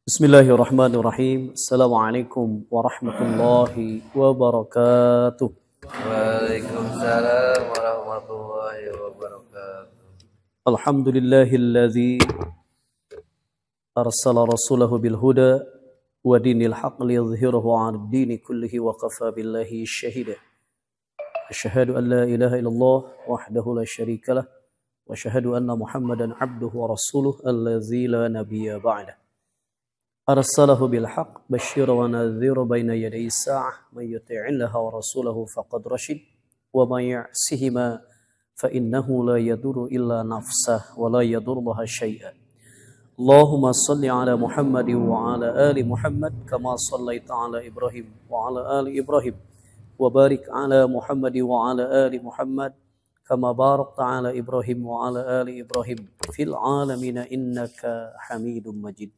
Bismillahirrahmanirrahim. Assalamualaikum warahmatullahi wabarakatuh. Waalaikumsalam warahmatullahi wabarakatuh. Alhamdulillahilladzi arsala rasulahu bil huda wa dinil haqq liyudhhirahu 'alad dini kullihi wa kafa billahi shahida. Asyhadu an la ilaha illallah wahdahu la syarikalah wa asyhadu anna Muhammadan 'abduhu wa rasuluhu alladzi la nabiyya ba'dah. Arsalahu bil haqq basyira wa nadhira baina yaday sa'ah man yuti'illaha wa rasulahu faqad rasyid wa man ya'sihima fa innahu la yadurru illa nafsah wa la yadurruha syai'an. Allahumma salli ala Muhammad wa ala ali Muhammad kama sallaita ala Ibrahim wa ala ali Ibrahim wa barik ala Muhammad wa ala ali Muhammad kama barakta ala Ibrahim wa ala ali Ibrahim fil alamin innaka Hamidum Majid.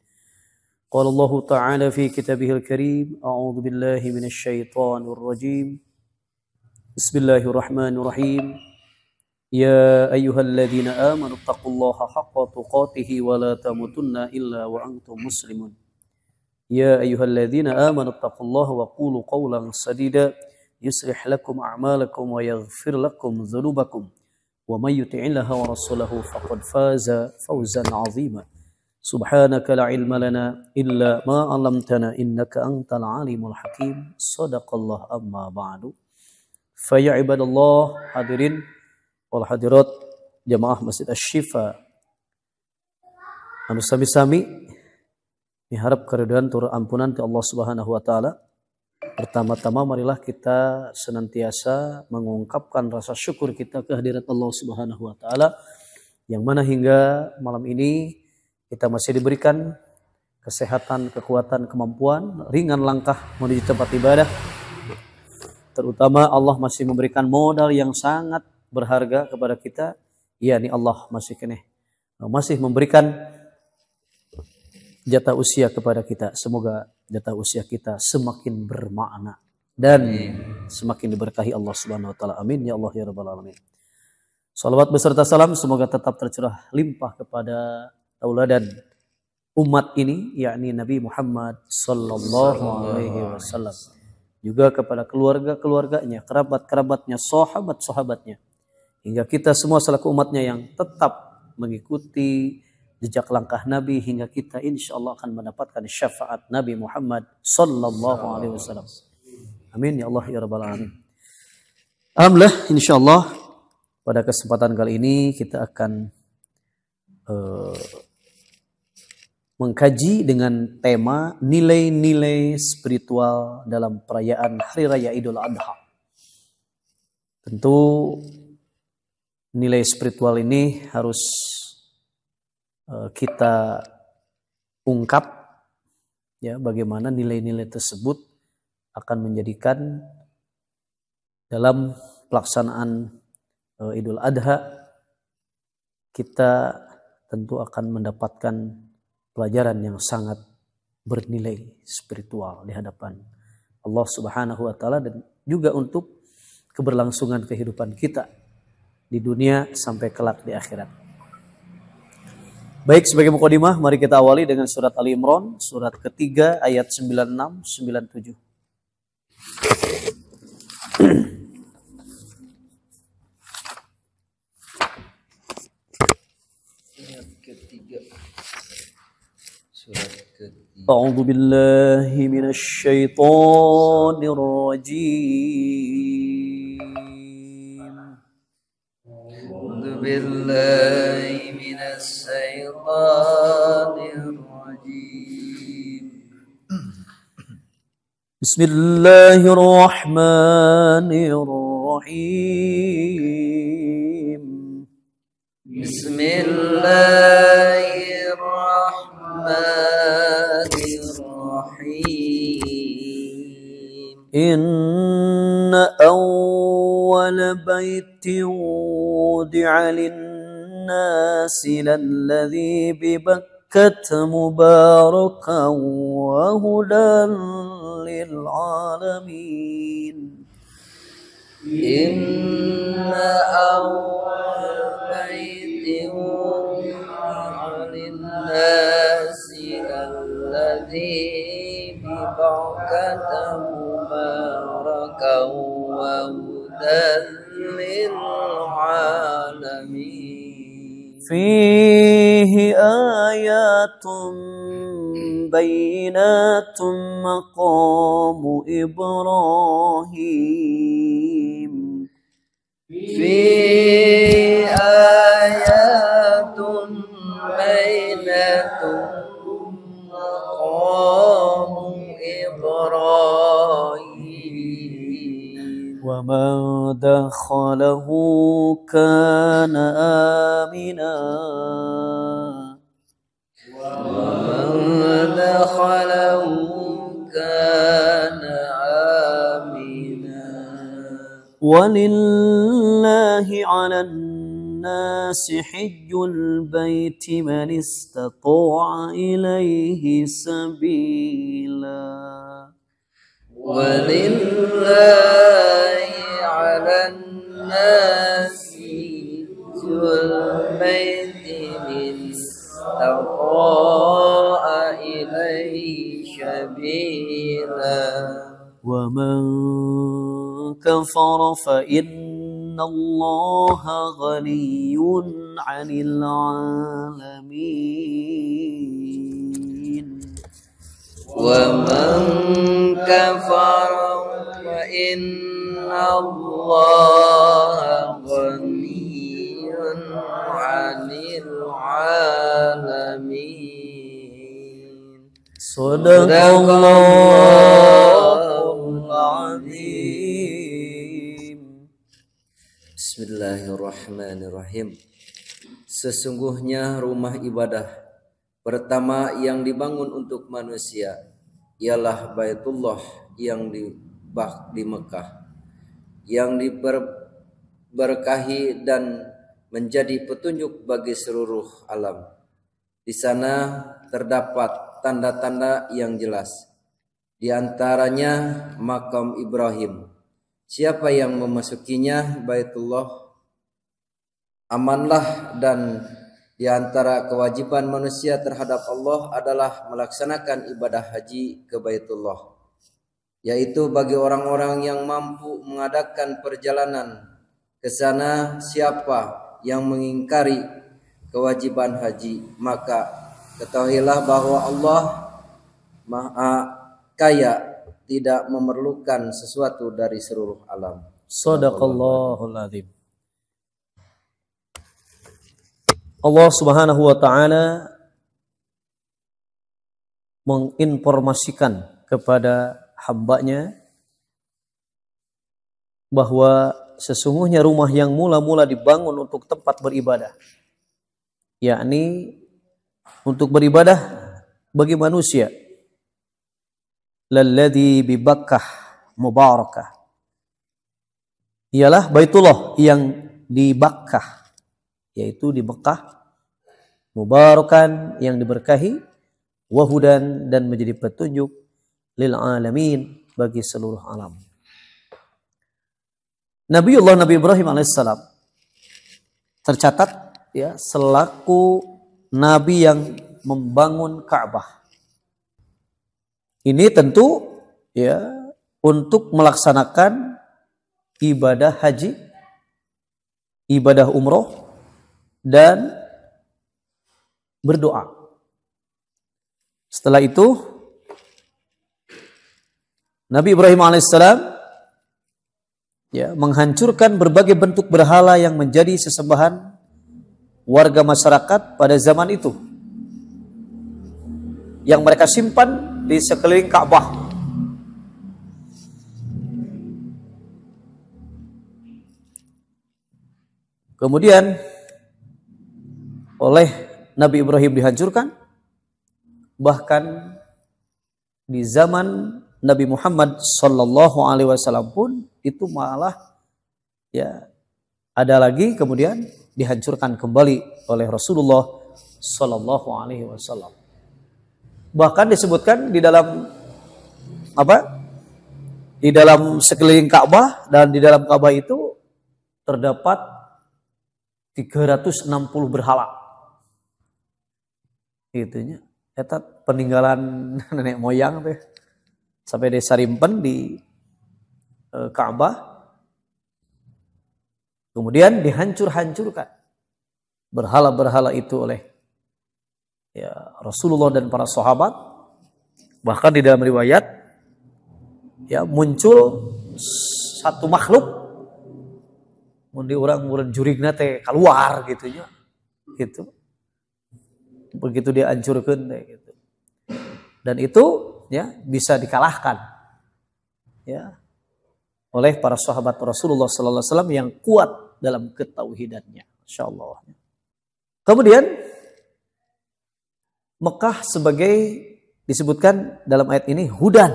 قال الله تعالى في كتابه الكريم أعوذ بالله من الشيطان الرجيم بسم الله الرحمن الرحيم يا أيها الذين آمنوا اتقوا الله حق تقاته ولا تموتن إلا وأنتم مسلمون يا أيها الذين آمنوا اتقوا الله وقولوا قولا سديدا يصلح لكم أعمالكم ويغفر لكم ذنوبكم ومن يطع الله ورسوله فقد فاز فوزا عظيما سبحانك لا علم لنا إلا ما علمتنا إنك أنت العليم الحكيم صدق الله أما بعد فيا عباد الله hadirin wal hadirat jamaah Masjid Asy-Syifa anu sami-sami miharap keridhaan tur ampunan ti Allah Subhanahu wa taala. Pertama-tama marilah kita senantiasa mengungkapkan rasa syukur kita kehadirat Allah Subhanahu wa taala yang mana hingga malam ini kita masih diberikan kesehatan, kekuatan, kemampuan, ringan langkah menuju tempat ibadah. Terutama Allah masih memberikan modal yang sangat berharga kepada kita, yakni Allah masih memberikan jatah usia kepada kita. Semoga jatah usia kita semakin bermakna dan semakin diberkahi Allah Subhanahu wa taala. Amin ya Allah ya rabbal alamin. Salawat beserta salam semoga tetap tercurah limpah kepada tauladan umat ini, yakni Nabi Muhammad sallallahu alaihi wasallam, juga kepada keluarga-keluarganya, kerabat-kerabatnya, sahabat-sahabatnya, hingga kita semua selaku umatnya yang tetap mengikuti jejak langkah Nabi hingga kita insyaallah akan mendapatkan syafaat Nabi Muhammad sallallahu alaihi wasallam. Amin ya Allah ya rabbal alamin. Alhamdulillah, insyaallah pada kesempatan kali ini kita akan mengkaji dengan tema nilai-nilai spiritual dalam perayaan Hari Raya Idul Adha. Tentu nilai spiritual ini harus kita ungkap, ya, bagaimana nilai-nilai tersebut akan menjadikan dalam pelaksanaan Idul Adha kita tentu akan mendapatkan pelajaran yang sangat bernilai spiritual di hadapan Allah Subhanahu wa taala dan juga untuk keberlangsungan kehidupan kita di dunia sampai kelak di akhirat. Baik, sebagai mukadimah mari kita awali dengan surat Ali Imran surat ketiga ayat 96 97. أعوذ بالله من الشيطان الرجيم أعوذ بالله من الشيطان الرجيم بسم الله الرحمن الرحيم بسم الله الرحمن إن أول بيت وضع للناس للذي ببكة مباركا وهدى للعالمين إن أول بيت وضع فيه آيات بينات مقام إبراهيم فيه آيات بينات مقام إبراهيم ومن دخله كان آمنا ومن دخله كان آمنا ولله على الناس حج البيت من استطاع إليه سبيلا ولله على الناس حج البيت من استطاع إليه سبيلا ومن كفر فإن الله غني عن العالمين ومن كفر فإن الله غني عن العالمين صدق الله العظيم. Bismillahirrahmanirrahim. Sesungguhnya rumah ibadah pertama yang dibangun untuk manusia ialah Baitullah yang di Mekah, yang diberkahi dan menjadi petunjuk bagi seluruh alam. Di sana terdapat tanda-tanda yang jelas, di antaranya makam Ibrahim. Siapa yang memasukinya Baitullah amanlah, dan di antara kewajiban manusia terhadap Allah adalah melaksanakan ibadah haji ke Baitullah, yaitu bagi orang-orang yang mampu mengadakan perjalanan ke sana. Siapa yang mengingkari kewajiban haji, maka ketahuilah bahwa Allah Maha Kaya, tidak memerlukan sesuatu dari seluruh alam. Shadaqallahul azim. Allah Subhanahu wa taala menginformasikan kepada hambanya bahwa sesungguhnya rumah yang mula-mula dibangun untuk tempat beribadah, yakni untuk beribadah bagi manusia, lalladzi bi Bakkah mubarakah, ialah Baitullah yang di Bakkah, yaitu di Mekah, mubarakan yang diberkahi, wahudan dan menjadi petunjuk, lil alamin bagi seluruh alam. Nabi Ibrahim alaihissalam tercatat ya selaku nabi yang membangun Ka'bah. Ini tentu ya untuk melaksanakan ibadah haji, ibadah umroh, dan berdoa. Setelah itu Nabi Ibrahim alaihissalam ya menghancurkan berbagai bentuk berhala yang menjadi sesembahan warga masyarakat pada zaman itu, yang mereka simpan di sekeliling Ka'bah. Kemudian oleh Nabi Ibrahim dihancurkan. Bahkan di zaman Nabi Muhammad sallallahu alaihi wasallam pun itu malah ya ada lagi kemudian dihancurkan kembali oleh Rasulullah sallallahu alaihi wasallam. Bahkan disebutkan di dalam di dalam sekeliling Ka'bah, dan di dalam Ka'bah itu terdapat 360 berhala. Itunya eta peninggalan nenek moyang teh sampai disarimpen di Ka'bah, kemudian dihancurkan berhala-berhala itu oleh ya Rasulullah dan para sahabat. Bahkan di dalam riwayat ya muncul satu makhluk mun orang murid jurigna teh keluar gitunya gitu. Begitu dia hancurkeun gitu. Dan itu ya bisa dikalahkan ya oleh para sahabat Rasulullah sallallahu alaihi wasallam yang kuat dalam ketauhidannya, insyaallah. Kemudian Mekah sebagai disebutkan dalam ayat ini hudan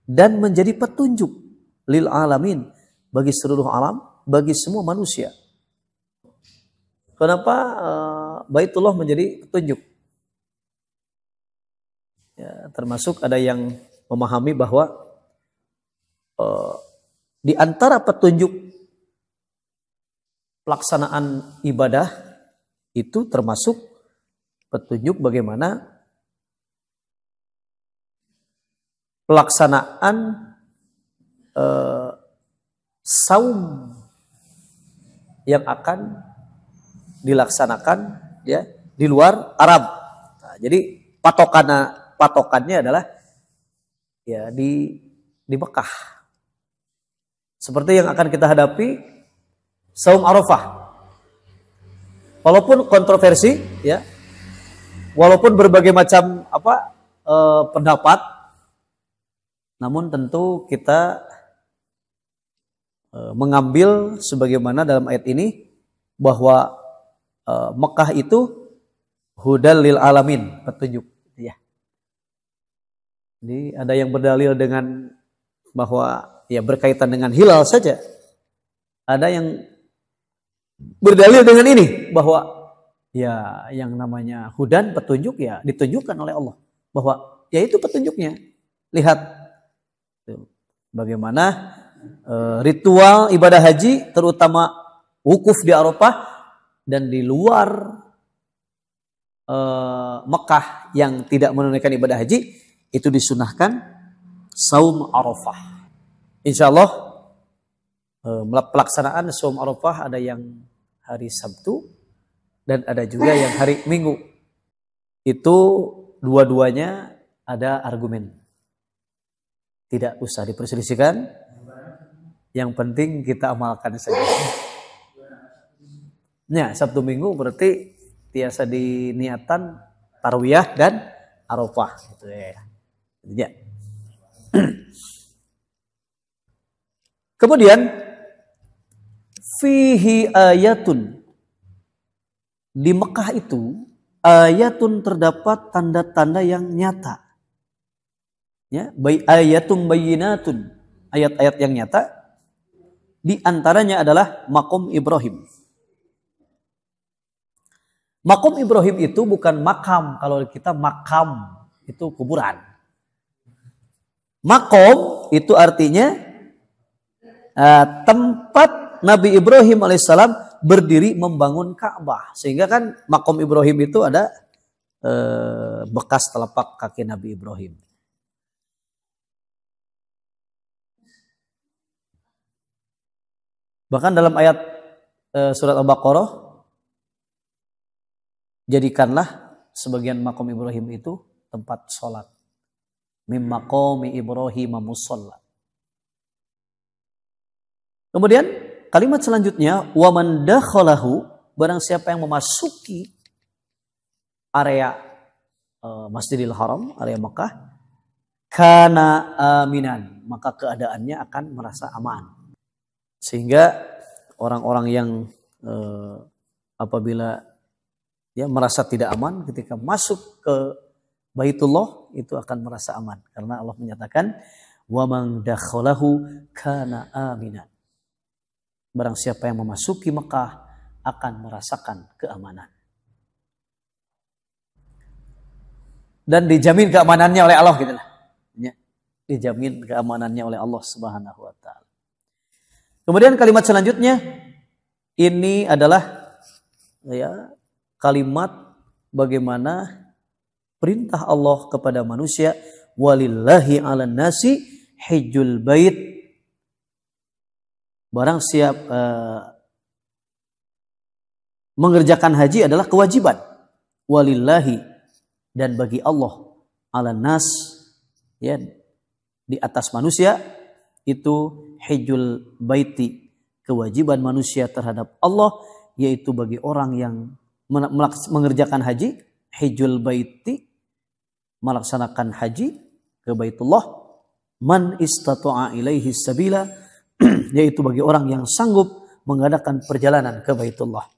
dan menjadi petunjuk lil alamin bagi seluruh alam, bagi semua manusia. Kenapa Baitullah menjadi petunjuk? Ya, termasuk ada yang memahami bahwa di antara petunjuk pelaksanaan ibadah itu termasuk petunjuk bagaimana pelaksanaan saum yang akan dilaksanakan ya di luar Arab. Nah, jadi patokannya adalah ya di Mekah. Seperti yang akan kita hadapi saum Arafah. Walaupun kontroversi ya, walaupun berbagai macam pendapat, namun tentu kita mengambil sebagaimana dalam ayat ini bahwa Mekah itu hudal lil alamin, petunjuk ya. Jadi ada yang berdalil dengan bahwa ya berkaitan dengan hilal saja. Ada yang berdalil dengan ini bahwa ya yang namanya hudan, petunjuk ya ditunjukkan oleh Allah bahwa ya itu petunjuknya. Lihat bagaimana ritual ibadah haji terutama wukuf di Arafah dan di luar Mekah yang tidak menunaikan ibadah haji itu disunahkan saum Arafah. Insya Allah pelaksanaan saum Arafah ada yang hari Sabtu dan ada juga yang hari Minggu. Itu dua-duanya ada argumen. Tidak usah diperselisihkan. Yang penting kita amalkan saja. Ya, Sabtu Minggu berarti biasa diniatan tarwiyah dan Arafah gitu ya. Ya. Kemudian fihi ayatun, di Mekah itu ayatun terdapat tanda-tanda yang nyata. Ya, ayatun bayyinatun, ayat-ayat yang nyata. Di antaranya adalah Maqam Ibrahim. Maqam Ibrahim itu bukan makam. Kalau kita makam itu kuburan. Maqam itu artinya tempat Nabi Ibrahim alaihissalam berdiri membangun Ka'bah. Sehingga kan Maqam Ibrahim itu ada bekas telapak kaki Nabi Ibrahim. Bahkan dalam ayat surat Al-Baqarah, jadikanlah sebagian Maqam Ibrahim itu tempat sholat. Mim maqami Ibrahim musalla. Kemudian kalimat selanjutnya, wa man dakhalahu, barang siapa yang memasuki area Masjidil Haram, area Mekah, kana aminan, maka keadaannya akan merasa aman. Sehingga orang-orang yang apabila ya merasa tidak aman ketika masuk ke Baitullah itu akan merasa aman karena Allah menyatakan wa man dakhalahu kana aminan. Barang siapa yang memasuki Mekah akan merasakan keamanan. Dan dijamin keamanannya oleh Allah gitu lah. Ya, dijamin keamanannya oleh Allah Subhanahu wa taala. Kemudian kalimat selanjutnya ini adalah ya kalimat bagaimana perintah Allah kepada manusia, walillahi 'alan nasi hijjul bait. Barang mengerjakan haji adalah kewajiban. Walillahi, dan bagi Allah, ala nas, ya, di atas manusia, itu hijjul baiti, kewajiban manusia terhadap Allah, yaitu bagi orang yang mengerjakan haji, hijjul baiti, melaksanakan haji ke Baitullah, man istata'a ilaihi sabila, yaitu bagi orang yang sanggup mengadakan perjalanan ke Baitullah,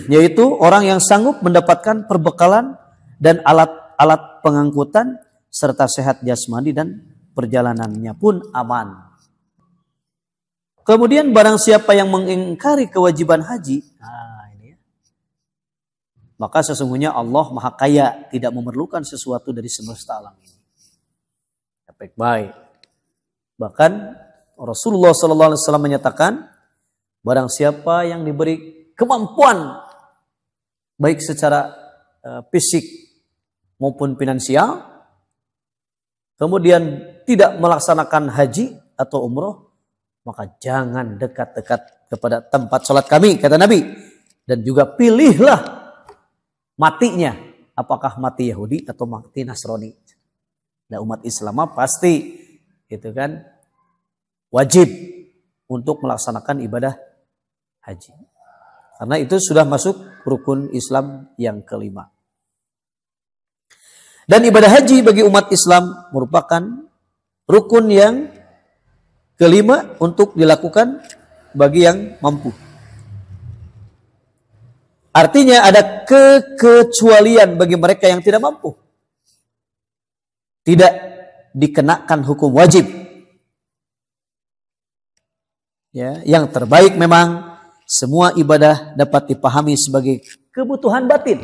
yaitu orang yang sanggup mendapatkan perbekalan dan alat-alat pengangkutan serta sehat jasmani dan perjalanannya pun aman. Kemudian barang siapa yang mengingkari kewajiban haji, maka sesungguhnya Allah Maha Kaya, tidak memerlukan sesuatu dari semesta alam ini. Baik. Bahkan Rasulullah SAW menyatakan, barang siapa yang diberi kemampuan baik secara fisik maupun finansial, kemudian tidak melaksanakan haji atau umroh, maka jangan dekat-dekat kepada tempat sholat kami, kata Nabi. Dan juga pilihlah matinya, apakah mati Yahudi atau mati Nasrani. Nah, umat Islam pasti itu kan wajib untuk melaksanakan ibadah haji. Karena itu sudah masuk rukun Islam yang kelima. Dan ibadah haji bagi umat Islam merupakan rukun yang kelima untuk dilakukan bagi yang mampu. Artinya ada kekecualian bagi mereka yang tidak mampu. Tidak dikenakan hukum wajib. Ya, yang terbaik memang semua ibadah dapat dipahami sebagai kebutuhan batin.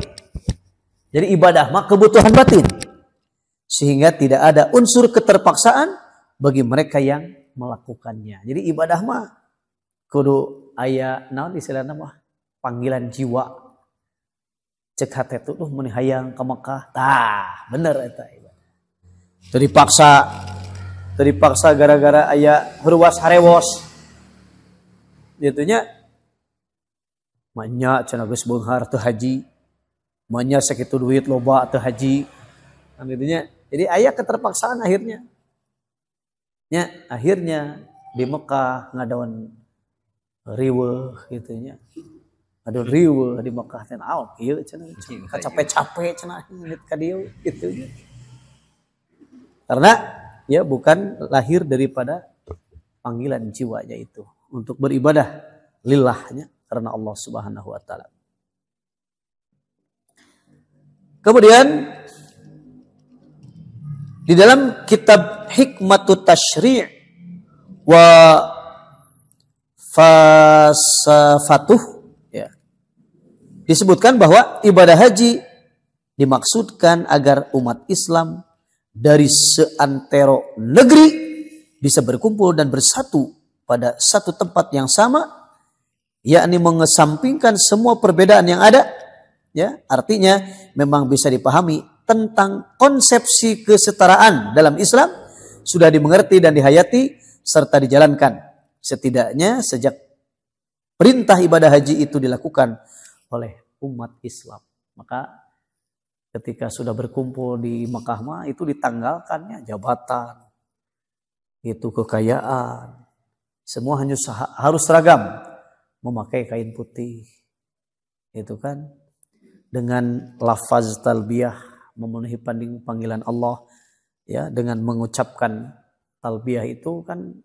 Jadi ibadah mah kebutuhan batin. Sehingga tidak ada unsur keterpaksaan bagi mereka yang melakukannya. Jadi ibadah mah kudu aya naon istilahna mah panggilan jiwa. Cek hate tuh mun hayang ka Mekah. Tah, bener eta ibadah. Teripaksa gara-gara aya heuruwas harewos. Ditunya manya cenah geus beunghar teu haji. Manya sakitu duit loba teu haji. Kan gitunya. Jadi aya keterpaksaan akhirnya. Ya, akhirnya di Mekah ngadawan riweuh gitu nya. Ngadawan riweuh di Mekah teh naon kieu cenah. Capek-capek cenah ka dieu gitu nya. Karena ya bukan lahir daripada panggilan jiwanya itu untuk beribadah lillahnya karena Allah Subhanahu wa taala. Kemudian di dalam kitab Hikmatut Tasyri' wa Fasafatuh ya, disebutkan bahwa ibadah haji dimaksudkan agar umat Islam dari seantero negeri bisa berkumpul dan bersatu pada satu tempat yang sama, yakni mengesampingkan semua perbedaan yang ada. Ya, artinya memang bisa dipahami tentang konsepsi kesetaraan dalam Islam sudah dimengerti dan dihayati serta dijalankan. Setidaknya sejak perintah ibadah haji itu dilakukan oleh umat Islam. Maka ketika sudah berkumpul di Mekah mah itu ditanggalkannya jabatan, itu kekayaan, semua harus seragam, memakai kain putih, itu kan, dengan lafaz talbiyah memenuhi panggilan Allah, ya, dengan mengucapkan talbiyah itu kan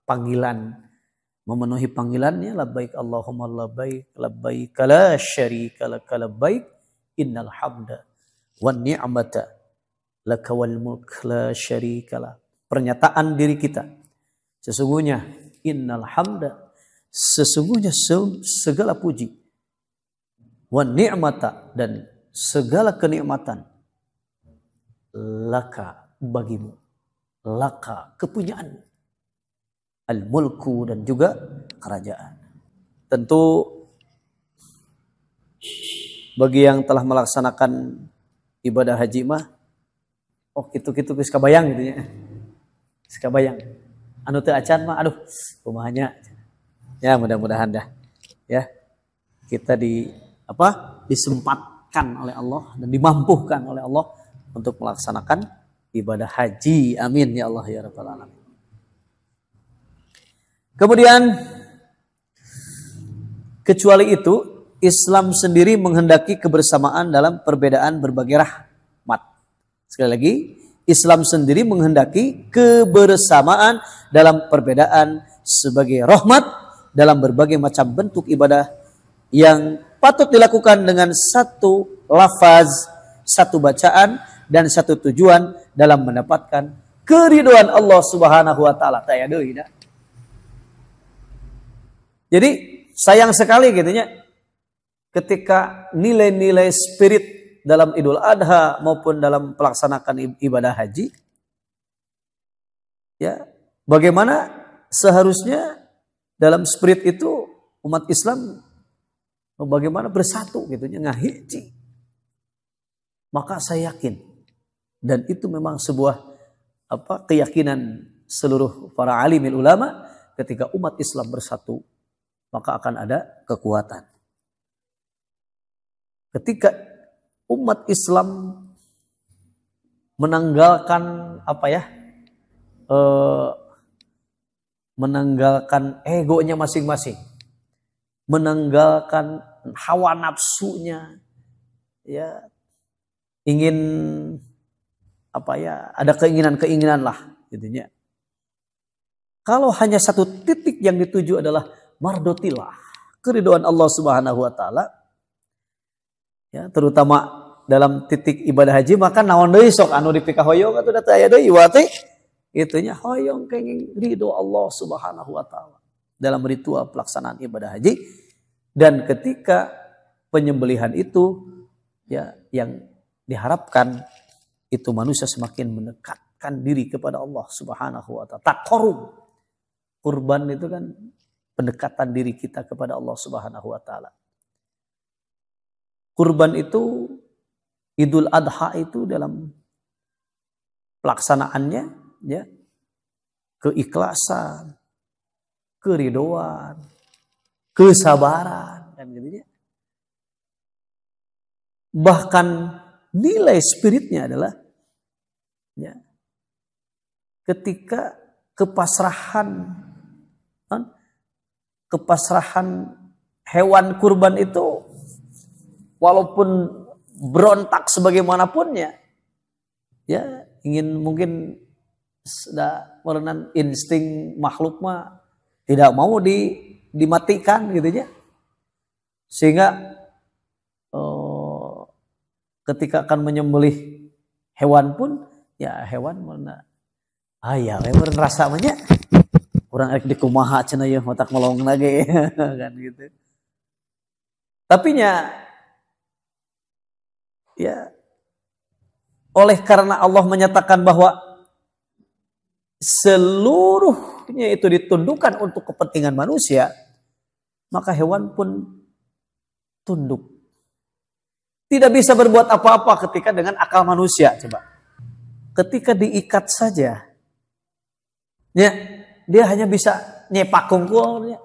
panggilan, memenuhi panggilannya labbaik Allahumma labbaik labbaik la syarika lak labbaik innal hamda wan ni'mata laka wal mulk la syarikalah. Pernyataan diri kita, sesungguhnya innal hamda, sesungguhnya segala puji, wan ni'mata, dan segala kenikmatan, laka, bagimu, laka, kepunyaan, al mulku, dan juga kerajaan. Tentu bagi yang telah melaksanakan ibadah haji mah, oh gitu-gitu geus kabayang gitu nya. Geus kabayang. Anu teu acan mah aduh kumahanya. Ya mudah-mudahan dah ya kita disempatkan oleh Allah dan dimampuhkan oleh Allah untuk melaksanakan ibadah haji. Amin ya Allah ya rabbal alamin. Kemudian kecuali itu Islam sendiri menghendaki kebersamaan dalam perbedaan berbagai rahmat. Sekali lagi, Islam sendiri menghendaki kebersamaan dalam perbedaan sebagai rahmat dalam berbagai macam bentuk ibadah yang patut dilakukan dengan satu lafaz, satu bacaan, dan satu tujuan dalam mendapatkan keridhaan Allah Subhanahu wa taala. Jadi sayang sekali gitu ya, ketika nilai-nilai spirit dalam Idul Adha maupun dalam pelaksanaan ibadah haji, ya bagaimana seharusnya dalam spirit itu umat Islam bagaimana bersatu gitu ya, ngahiji. Maka saya yakin dan itu memang sebuah keyakinan seluruh para alimil ulama, ketika umat Islam bersatu maka akan ada kekuatan. Ketika umat Islam menanggalkan menanggalkan egonya masing-masing, menanggalkan hawa nafsunya, ya ingin ada keinginan-keinginan lah gitunya. Kalau hanya satu titik yang dituju adalah mardotillah, keridhaan Allah Subhanahu wa taala, ya terutama dalam titik ibadah haji, maka naon deui sok anu dipika hoyong atuh da teu aya deui ieu teh itunya hoyong kenging ridho Allah Subhanahu wa taala dalam ritual pelaksanaan ibadah haji. Dan ketika penyembelihan itu ya yang diharapkan itu manusia semakin mendekatkan diri kepada Allah Subhanahu wa taala. Taqarrub, kurban itu kan pendekatan diri kita kepada Allah Subhanahu wa taala. Kurban itu, Idul Adha itu dalam pelaksanaannya ya keikhlasan, keridhoan, kesabaran dan gitu ya. Bahkan nilai spiritnya adalah ya ketika kepasrahan hewan kurban itu walaupun berontak sebagaimanapun ya ingin mungkin sudah merenan insting makhluk mah tidak mau dimatikan gitu ya, sehingga ketika akan menyembelih hewan pun ya hewan mana hewan rasa mah orang rek dikumaha cenah ye otak melong lagi kan gitu. Tapi ya oleh karena Allah menyatakan bahwa seluruhnya itu ditundukkan untuk kepentingan manusia, maka hewan pun tunduk. Tidak bisa berbuat apa-apa ketika dengan akal manusia. Coba, ketika diikat saja, ya dia hanya bisa nyepak kungkul, ya,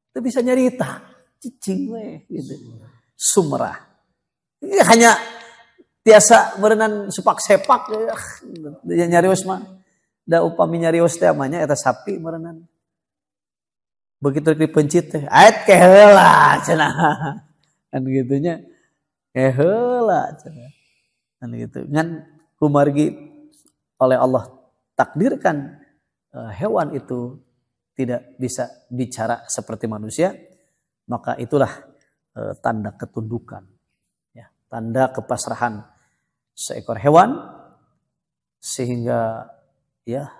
itu bisa nyerita, cicing gitu, sumerah. Ini hanya tiasa berenang sepak-sepak, ya nyarios mah, da upami nyarios teh amanya eta sapi berenang. Begitu dipencit teh, ait keheula cenah, kan gitunya, keheula cenah, kan gitu. Ngan kumargi oleh Allah takdirkan hewan itu tidak bisa bicara seperti manusia, maka itulah tanda ketundukan, ya, tanda kepasrahan seekor hewan sehingga ya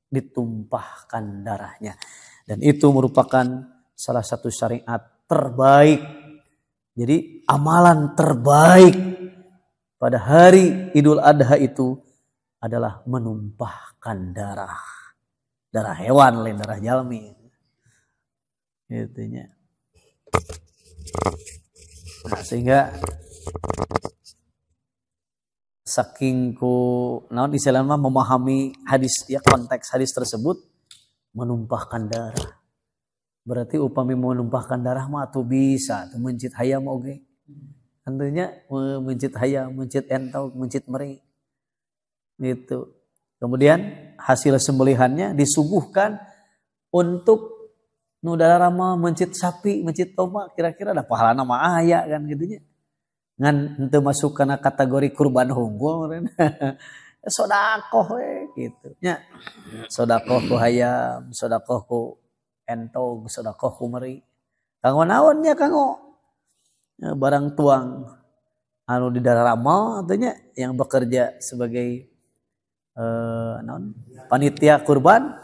ditumpahkan darahnya. Dan itu merupakan salah satu syariat terbaik. Jadi amalan terbaik pada hari Idul Adha itu adalah menumpahkan darah hewan lain darah jalmi. Itunya. Nah, sehingga saking istilahnya memahami hadis ya, konteks hadis tersebut, menumpahkan darah Berarti upami mau numpahkan darah mah tuh bisa, tuh mencit hayam oge. Tentunya mencit hayam, mencit entog, mencit meri. Gitu. Kemudian hasil sembelihannya disuguhkan untuk nu darah mah mencit sapi, mencit tomat, kira-kira ada pahala nama aya kan gitunya. Ngan henteu masuk kana kategori kurban hunggul meureun. Sodakoh we gitu nya. Sodakoh ku hayam, sodakoh ku entog, sodakoh ku meri. Kanggo naon nya kanggo? Barang tuang anu di daerah ramal artinya yang bekerja sebagai panitia kurban.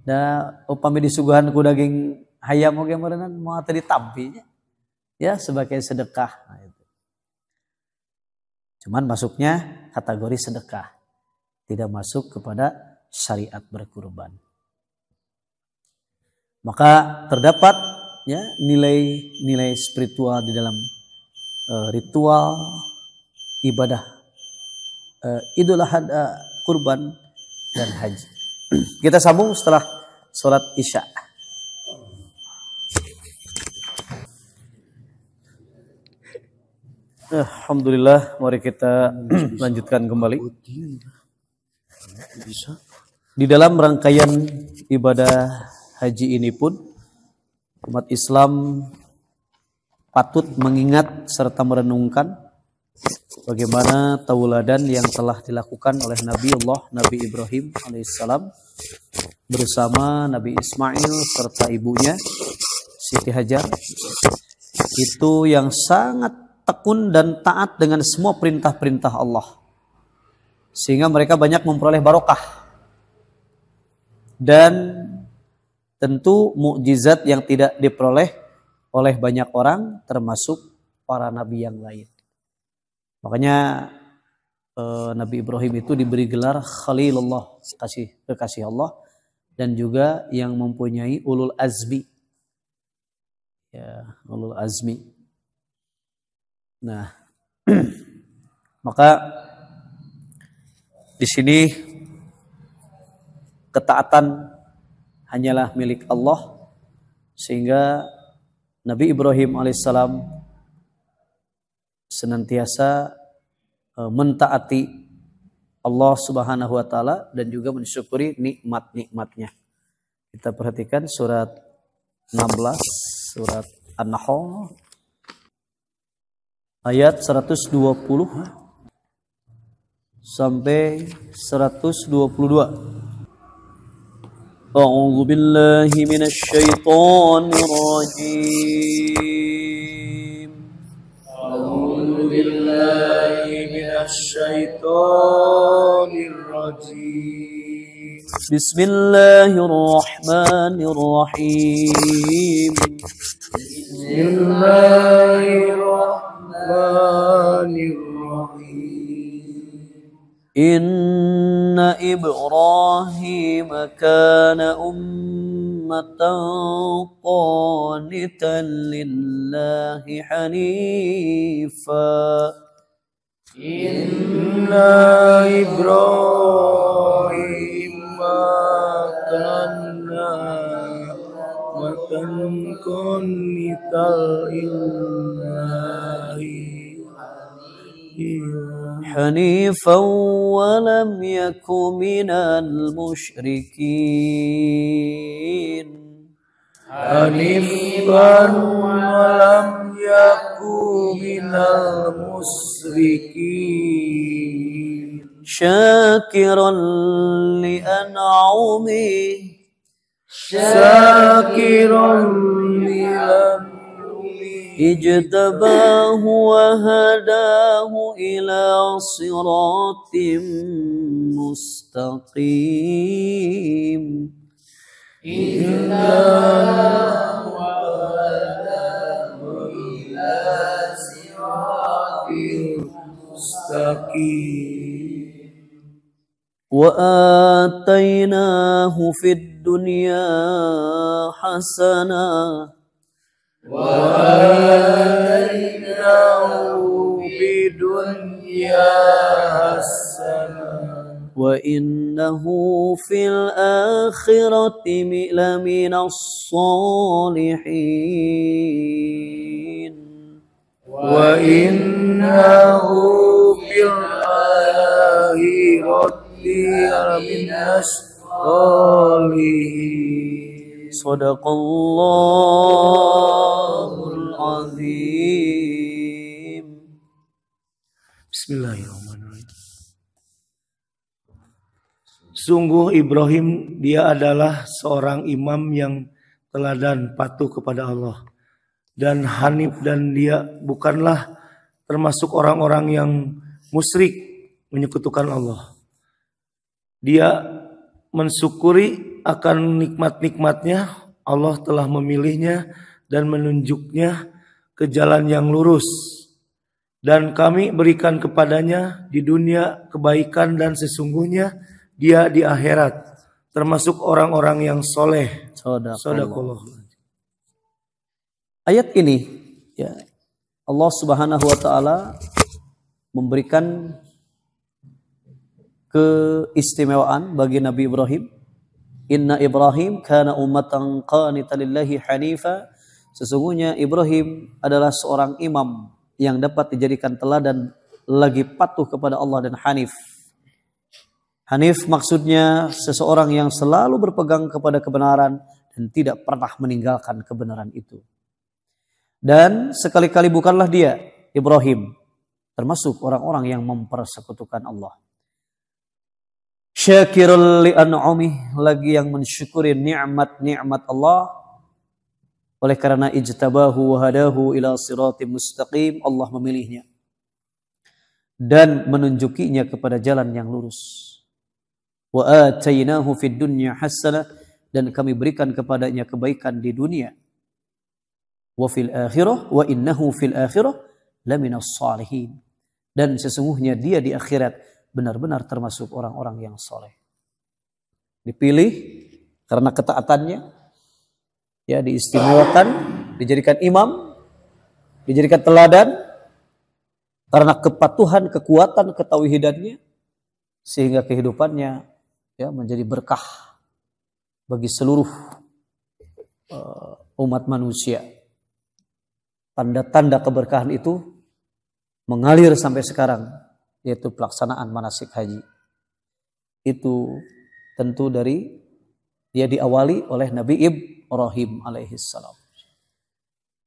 Da upami disuguhan ku daging hayam oge meureunna moal teu ditampi nya. Ya sebagai sedekah. Nah, itu. Cuman masuknya kategori sedekah. Tidak masuk kepada syariat berkurban. Maka terdapat ya nilai-nilai spiritual di dalam ritual ibadah Idul Adha, kurban dan haji. Kita sambung setelah sholat Isya. Alhamdulillah, mari kita lanjutkan kembali. Di dalam rangkaian ibadah haji ini pun umat Islam patut mengingat serta merenungkan bagaimana tauladan yang telah dilakukan oleh Nabi Ibrahim alaihissalam bersama Nabi Ismail serta ibunya Siti Hajar. Itu yang sangat tekun dan taat dengan semua perintah-perintah Allah. Sehingga mereka banyak memperoleh barokah. Dan tentu mukjizat yang tidak diperoleh oleh banyak orang termasuk para nabi yang lain. Makanya Nabi Ibrahim itu diberi gelar Khalilullah, kekasih Allah, dan juga yang mempunyai ulul azmi. Ya, ulul azmi. Nah, maka di sini ketaatan hanyalah milik Allah, sehingga Nabi Ibrahim alaihissalam senantiasa mentaati Allah Subhanahu wa taala dan juga mensyukuri nikmat-nikmatnya. Kita perhatikan surat 16, surat An-Nahl ayat 120 sampai 122. A'udzu billahi minasy syaithanir rajim. A'udzu billahi minasy syaithanir rajim. Bismillahirrahmanirrahim. Bismillahirrahmanirrahim. Inna Ibrahim kana ummatan qanitan lillahi hanifa. Inna Ibrahim kana ummatan qanitan lillahi حنيفا ولم يك من المشركين حنيفا ولم يك من المشركين شاكرا لأنعمه اجتباه وهداه إلى صراط مستقيم وآتيناه في الدنيا حسنة وإنه في الآخرة لمن الصالحين وإنه في الآخرة لمن الصالحين. صدق الله العظيم. Bismillahirrahmanirrahim. Sungguh Ibrahim, dia adalah seorang imam yang teladan patuh kepada Allah dan hanif, dan dia bukanlah termasuk orang-orang yang musyrik menyekutukan Allah. Dia mensyukuri akan nikmat-nikmatnya. Allah telah memilihnya dan menunjuknya ke jalan yang lurus. Dan kami berikan kepadanya di dunia kebaikan, dan sesungguhnya dia di akhirat termasuk orang-orang yang soleh. Shadaqallah. Ayat ini ya, Allah Subhanahu wa taala memberikan keistimewaan bagi Nabi Ibrahim. Inna Ibrahim kana ummatan qanitan lillahi hanifa. Sesungguhnya Ibrahim adalah seorang imam yang dapat dijadikan teladan, lagi patuh kepada Allah dan hanif. Hanif maksudnya seseorang yang selalu berpegang kepada kebenaran dan tidak pernah meninggalkan kebenaran itu. Dan sekali-kali bukanlah dia, Ibrahim, termasuk orang-orang yang mempersekutukan Allah. Syakirul li'an'umih, lagi yang mensyukuri nikmat-nikmat Allah. Oleh karena ijtabahu wa hadahu ila siratim mustaqim, Allah memilihnya dan menunjukinya kepada jalan yang lurus. Wa atainahu fid dunya hasanah, dan kami berikan kepadanya kebaikan di dunia. Wa fil akhirah wa innahu fil akhirah laminas salihin, dan sesungguhnya dia di akhirat benar-benar termasuk orang-orang yang soleh. Dipilih karena ketaatannya, ya, diistimewakan, dijadikan imam, dijadikan teladan karena kepatuhan, kekuatan, ketauhidannya, sehingga kehidupannya ya menjadi berkah bagi seluruh umat manusia. Tanda-tanda keberkahan itu mengalir sampai sekarang, yaitu pelaksanaan manasik haji. Itu tentu dari dia diawali oleh Nabi Ibrahim alaihissalam.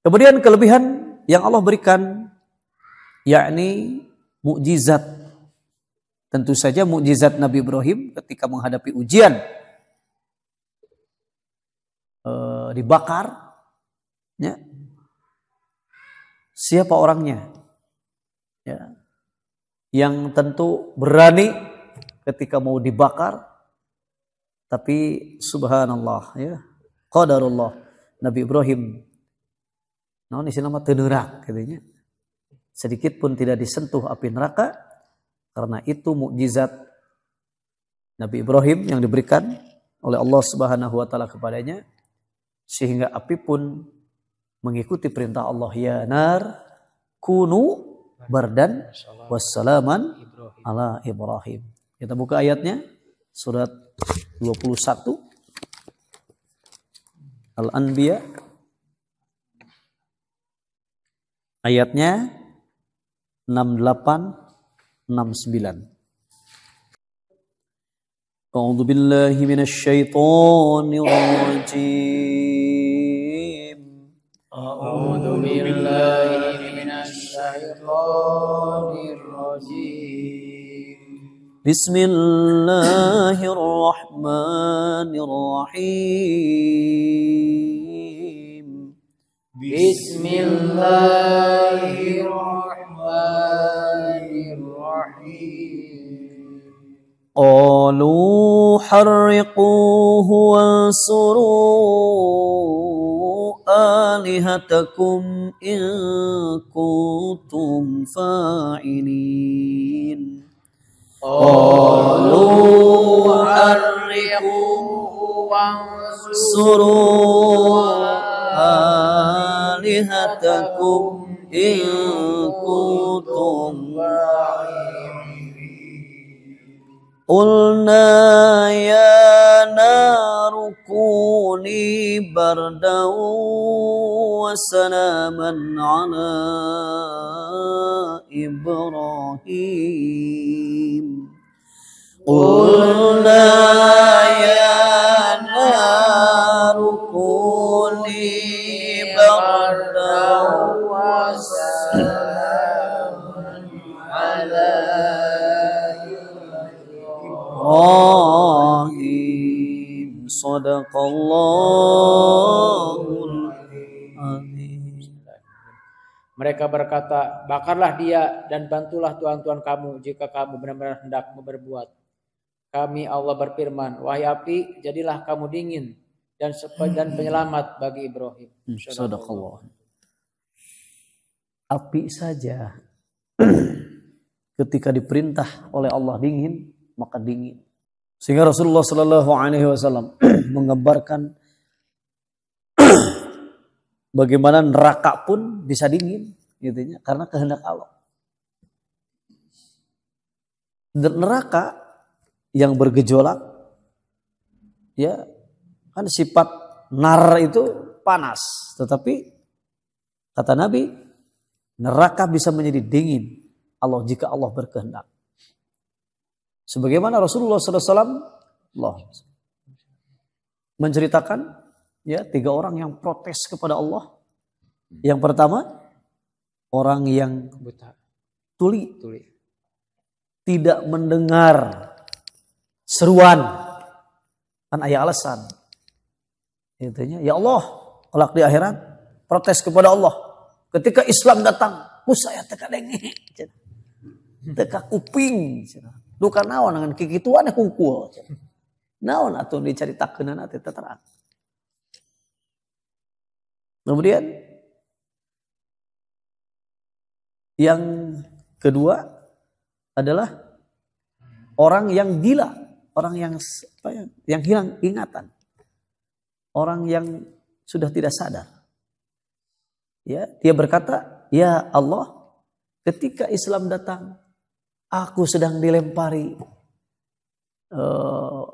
Kemudian kelebihan yang Allah berikan, yakni mukjizat. Tentu saja mukjizat Nabi Ibrahim ketika menghadapi ujian, dibakar, ya. Siapa orangnya? Ya. Yang tentu berani ketika mau dibakar, tapi subhanallah, ya, qadarullah, Nabi Ibrahim naon isi nama teunerak katanya, sedikit pun tidak disentuh api neraka. Karena itu mukjizat Nabi Ibrahim yang diberikan oleh Allah Subhanahu wa taala kepadanya, sehingga api pun mengikuti perintah Allah, ya nar kunu bardan wassalaman ala Ibrahim. Kita buka ayatnya, surat 21 Al-Anbiya, ayatnya 68-69. A'udzu billahi minasy syaithanir rajim. A'udzu billahi minasy syaithanir rajim. Bismillahirrahmanirrahim. Bismillahirrahmanirrahim. Qalu harriquhu wansuru alihatakum in kuntum fa'ilin. Qalu harriquhu wansuru alihatakum in kuntum Qulna ya naru kuni bardan wa salaman ala Ibrahim. Qulna ya naru kuni bardan wa salaman ala Ibrahim. Sadaqallahul azim. Mereka berkata, bakarlah dia dan bantulah Tuhan-Tuhan kamu jika kamu benar-benar hendak berbuat. Kami Allah berfirman, wahai api, jadilah kamu dingin dan penyelamat bagi Ibrahim. Sadaqallah. Api saja ketika diperintah oleh Allah dingin, maka dingin. Sehingga Rasulullah Sallallahu Alaihi Wasallam menggambarkan bagaimana neraka pun bisa dingin, gitu ya, karena kehendak Allah. Neraka yang bergejolak, ya kan sifat nar itu panas, tetapi kata Nabi neraka bisa menjadi dingin Allah jika Allah berkehendak. Sebagaimana Rasulullah SAW menceritakan ya 3 orang yang protes kepada Allah. Yang pertama orang yang Buta. tuli. Tidak mendengar seruan. Kan ayat alasan. Intinya ya Allah kelak di akhirat protes kepada Allah. Ketika Islam datang, saya teka dengi. Teka kuping. Duka naon dengan kikituan yang kungkul. Naon atau diceritakeun nanti terang. Kemudian yang kedua adalah orang yang gila, orang yang hilang ingatan. Orang yang sudah tidak sadar. Ya, dia berkata, "Ya Allah, ketika Islam datang, aku sedang dilempari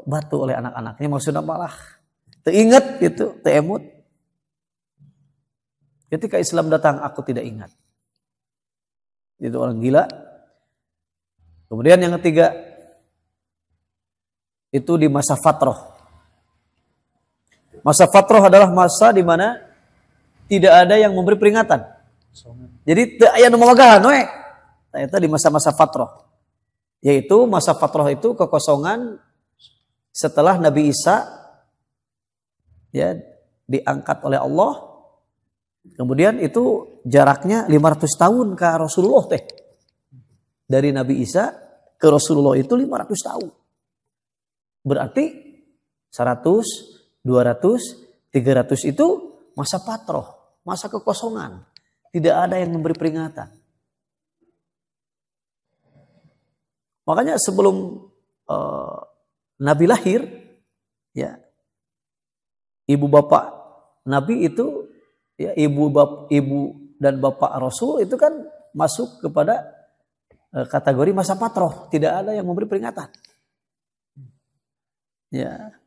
batu oleh anak-anaknya." Maksudnya malah teringat gitu, teemut. Ketika Islam datang, aku tidak ingat. Itu orang gila. Kemudian yang ketiga, itu di masa fatroh. Masa fatroh adalah masa di mana tidak ada yang memberi peringatan. Jadi aya nu mamagahan we. Eta di masa-masa fatroh. Yaitu masa fatroh itu kekosongan setelah Nabi Isa ya diangkat oleh Allah. Kemudian itu jaraknya 500 tahun ke Rasulullah teh. Dari Nabi Isa ke Rasulullah itu 500 tahun. Berarti 100, 200, 300 itu masa fatroh, masa kekosongan. Tidak ada yang memberi peringatan. Makanya sebelum Nabi lahir, ya ibu bapak Nabi itu, ya ibu dan bapak Rasul itu kan masuk kepada kategori masa fatroh, tidak ada yang memberi peringatan. Ya,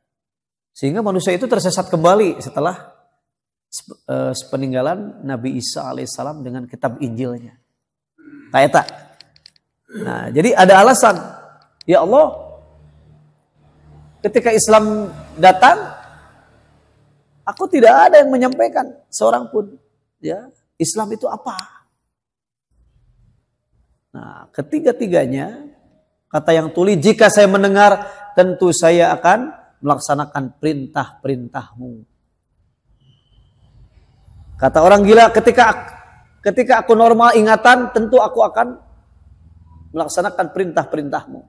sehingga manusia itu tersesat kembali setelah peninggalan Nabi Isa alaihissalam dengan kitab Injilnya. Kayak Nah, jadi ada alasan. Ya Allah, ketika Islam datang, aku tidak ada yang menyampaikan seorang pun. Ya, Islam itu apa? Nah, ketiga-tiganya, kata yang tuli, jika saya mendengar, tentu saya akan melaksanakan perintah-perintahmu. Kata orang gila, ketika aku normal ingatan, tentu aku akan melaksanakan perintah-perintahmu.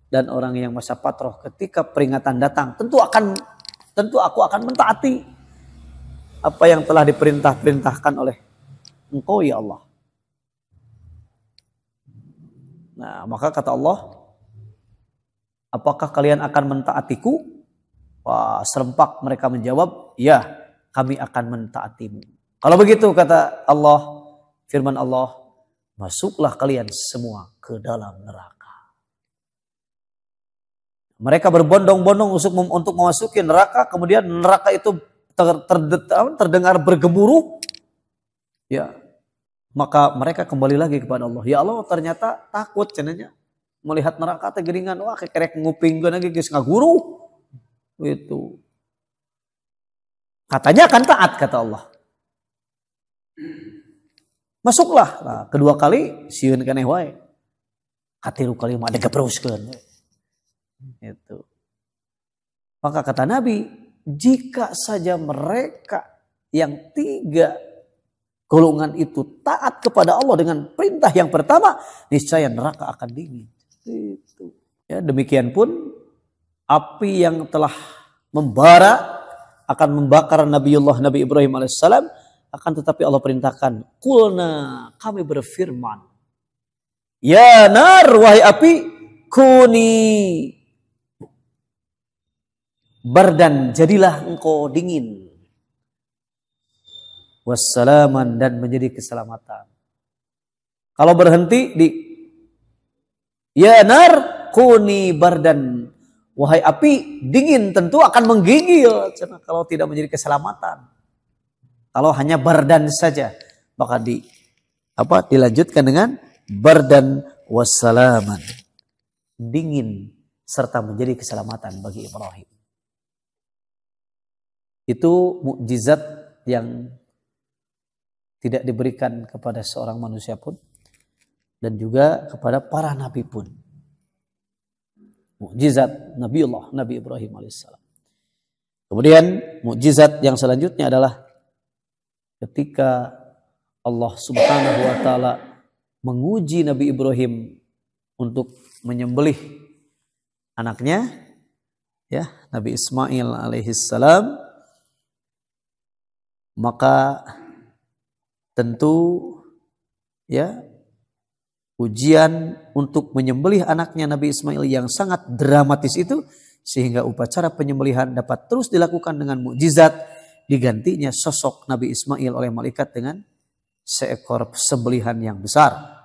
Dan orang yang masa fatroh, ketika peringatan datang, tentu aku akan mentaati apa yang telah diperintah-perintahkan oleh Engkau ya Allah. Nah, maka kata Allah, apakah kalian akan mentaatiku? Wah, serempak mereka menjawab, ya, kami akan mentaatimu. Kalau begitu kata Allah, firman Allah, masuklah kalian semua ke dalam neraka. Mereka berbondong-bondong untuk memasuki neraka, kemudian neraka itu terdengar bergemuruh. Ya, maka mereka kembali lagi kepada Allah. Ya Allah, ternyata takut cenanya melihat neraka tegeringan, wah kekerek nguping lagi geus ngaguru. Itu. Katanya akan taat kata Allah. Masuklah. Nah, kedua kali sieun keneh wae. Katilu kali mah digebroskeun. Itu. Maka kata Nabi, jika saja mereka yang 3 golongan itu taat kepada Allah dengan perintah yang pertama, niscaya neraka akan dingin. Itu. Ya, demikian pun api yang telah membara akan membakar Nabi Ibrahim alaihissalam, akan tetapi Allah perintahkan, qulna, kami berfirman, ya nar, wahai api, kuni bardan, jadilah engkau dingin, wassalaman, dan menjadi keselamatan. Kalau berhenti di ya nar kuni bardan, wahai api dingin, tentu akan menggigil kalau tidak menjadi keselamatan. Kalau hanya bardan saja, maka dilanjutkan dengan bardan wassalaman, dingin serta menjadi keselamatan bagi Ibrahim. Itu mukjizat yang tidak diberikan kepada seorang manusia pun dan juga kepada para nabi pun. Mukjizat Nabi Ibrahim alaihissalam. Kemudian mukjizat yang selanjutnya adalah ketika Allah Subhanahu wa taala menguji Nabi Ibrahim untuk menyembelih anaknya, ya, Nabi Ismail alaihissalam. Maka tentu ya ujian untuk menyembelih anaknya Nabi Ismail yang sangat dramatis itu, sehingga upacara penyembelihan dapat terus dilakukan dengan mukjizat, digantinya sosok Nabi Ismail oleh malaikat dengan seekor sembelihan yang besar,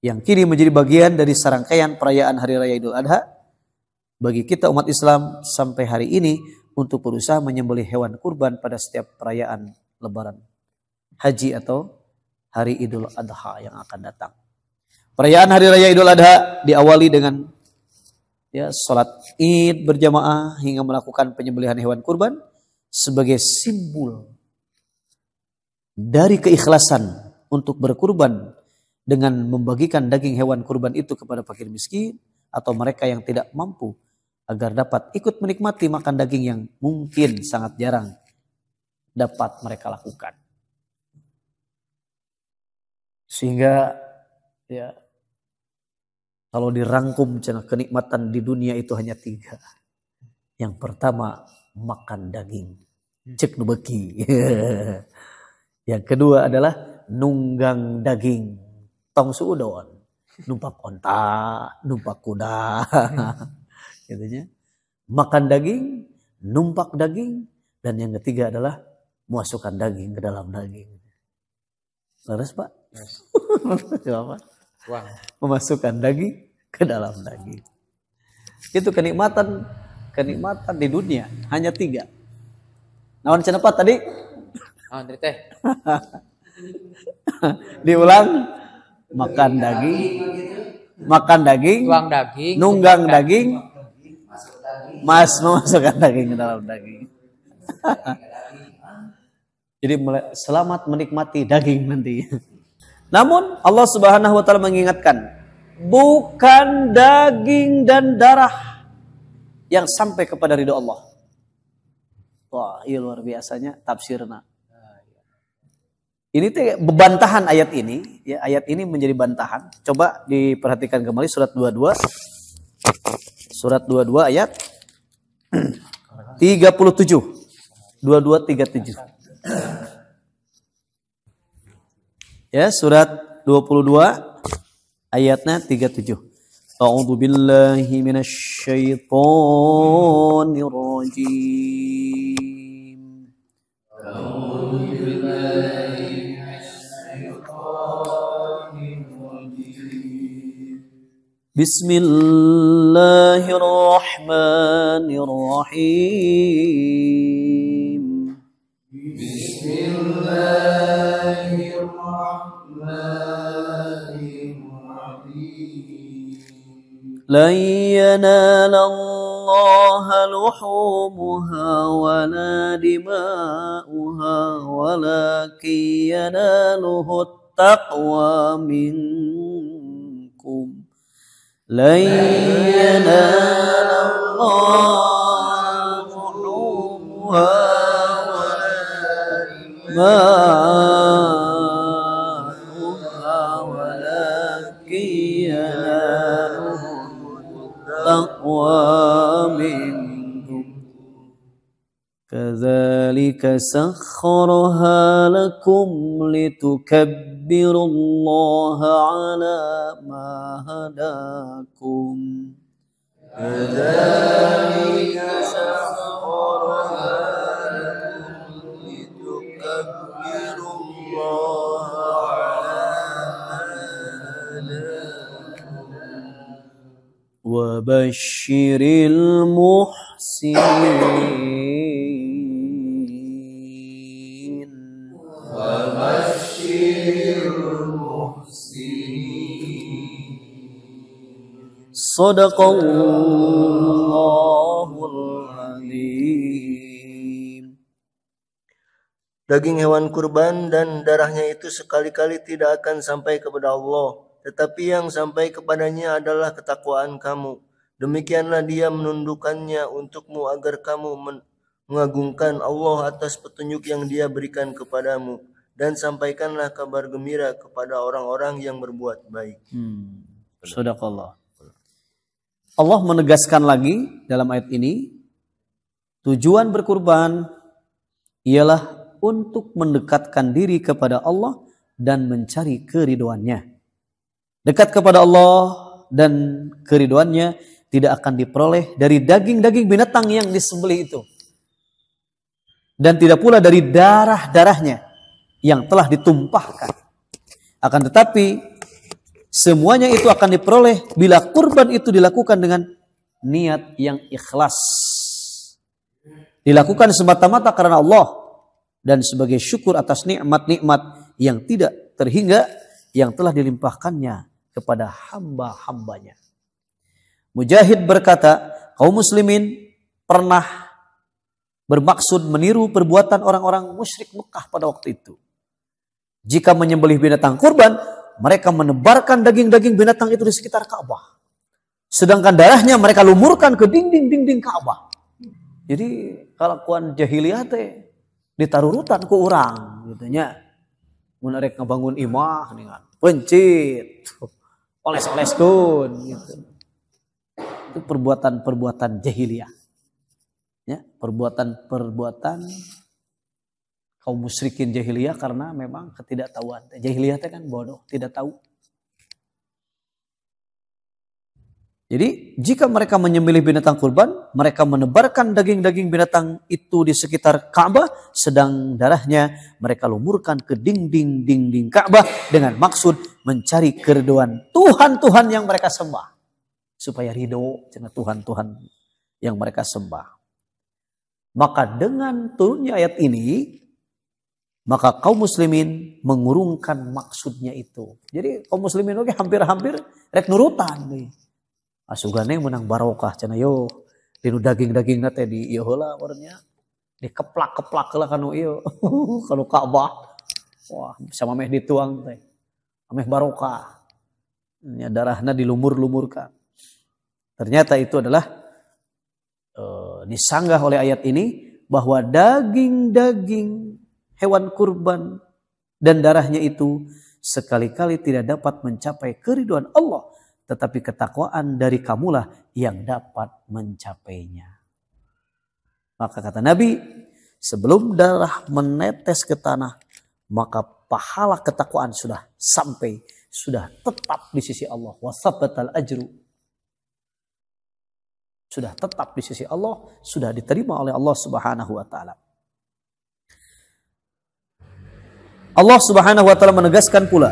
yang kini menjadi bagian dari serangkaian perayaan Hari Raya Idul Adha bagi kita umat Islam sampai hari ini, untuk berusaha menyembelih hewan kurban pada setiap perayaan Lebaran Haji atau Hari Idul Adha yang akan datang. Perayaan Hari Raya Idul Adha diawali dengan sholat Id berjamaah hingga melakukan penyembelihan hewan kurban sebagai simbol dari keikhlasan untuk berkurban dengan membagikan daging hewan kurban itu kepada fakir miskin atau mereka yang tidak mampu, agar dapat ikut menikmati makan daging yang mungkin sangat jarang dapat mereka lakukan. Sehingga ya kalau dirangkum kenikmatan di dunia itu hanya 3. Yang pertama makan daging, cek nu beuki. Yang kedua adalah nunggang daging, tong suudon, numpak onta, numpak kuda. Gitu, makan daging, numpak daging, dan yang ketiga adalah memasukkan daging ke dalam daging. Laras Pak? Apa? Memasukkan daging ke dalam daging. Itu kenikmatan di dunia hanya 3. Naon cenah Pak tadi? Naon teh? Diulang, makan daging, tuang daging, nunggang daging, memasukkan daging ke dalam daging. Jadi selamat menikmati daging nanti. Namun Allah Subhanahu wa taala mengingatkan, bukan daging dan darah yang sampai kepada ridho Allah. Wah, iya luar biasanya tafsirna. Ini tuh bantahan ayat ini, ya, ayat ini menjadi bantahan. Coba diperhatikan kembali surat 22. Surat 22 ayat 37. 22:37. Ya, surat 22 ayatnya 37. A'udzu billahi minasyaitonir rajim. A'udzu billahi minasyaitonir rajim. Bismillahirrahmanirrahim. لن ينال الله لحومها ولا دماؤها ولكن يناله التقوى منكم لن ينال الله لحومها ولا دماؤها ولكن يناله التقوى منكم كذلك سخرها لكم لتكبروا الله على ما هداكم كذلك سخرها لكم لتكبروا الله على ما هداكم وبشر المحسنين صدق الله العظيم. Daging hewan kurban dan darahnya itu sekali-kali tidak akan sampai kepada Allah, tetapi yang sampai kepadanya adalah ketakwaan kamu. Demikianlah dia menundukkannya untukmu agar kamu mengagungkan Allah atas petunjuk yang dia berikan kepadamu. Dan sampaikanlah kabar gembira kepada orang-orang yang berbuat baik. Sadaqallah. Allah menegaskan lagi dalam ayat ini, tujuan berkurban ialah untuk mendekatkan diri kepada Allah dan mencari keridhoannya. Dekat kepada Allah dan keridhoannya tidak akan diperoleh dari daging-daging binatang yang disembelih itu. Dan tidak pula dari darah-darahnya yang telah ditumpahkan. Akan tetapi semuanya itu akan diperoleh bila kurban itu dilakukan dengan niat yang ikhlas. Dilakukan semata-mata karena Allah dan sebagai syukur atas nikmat-nikmat yang tidak terhingga yang telah dilimpahkannya kepada hamba-hambanya. Mujahid berkata, kaum muslimin pernah bermaksud meniru perbuatan orang-orang musyrik Mekah pada waktu itu. Jika menyembelih binatang kurban, mereka menebarkan daging-daging binatang itu di sekitar Ka'bah. Sedangkan darahnya mereka lumurkan ke dinding-dinding Ka'bah. Jadi kelakuan jahiliyah teh ditarurutan ku urang gitu nya. Mun arek ngabangun imah ningan pencit, oles-oleskeun gitu. Itu perbuatan-perbuatan jahiliyah. Ya, perbuatan-perbuatan kaum musyrikin jahiliyah karena memang ketidaktahuan. Jahiliyah itu kan bodoh, tidak tahu. Jadi jika mereka menyembelih binatang kurban, mereka menebarkan daging-daging binatang itu di sekitar Ka'bah, sedang darahnya mereka lumurkan ke dinding-dinding Ka'bah dengan maksud mencari keridhaan Tuhan-Tuhan yang mereka sembah. Supaya ridho dengan Tuhan-Tuhan yang mereka sembah. Maka dengan turunnya ayat ini, maka kaum muslimin mengurungkan maksudnya itu. Jadi kaum muslimin oke hampir-hampir rek nurutan nih. Asugane menang barokah cenah yo. Dinu daging-daging teh di ieu heula urangnya. Dikeplak-keplak heula kanu ieu. Kanu Ka'bah. Wah, sama meh dituang teh. Ameh barokah. Nya darahna dilumur-lumurkan. Ternyata itu adalah disanggah oleh ayat ini bahwa daging-daging hewan kurban dan darahnya itu sekali-kali tidak dapat mencapai keridhaan Allah, tetapi ketakwaan dari kamulah yang dapat mencapainya. Maka kata Nabi, sebelum darah menetes ke tanah, maka pahala ketakwaan sudah sampai, sudah tetap di sisi Allah. Wasabatal ajru. Sudah tetap di sisi Allah, sudah diterima oleh Allah Subhanahu wa taala. Allah Subhanahu wa taala menegaskan pula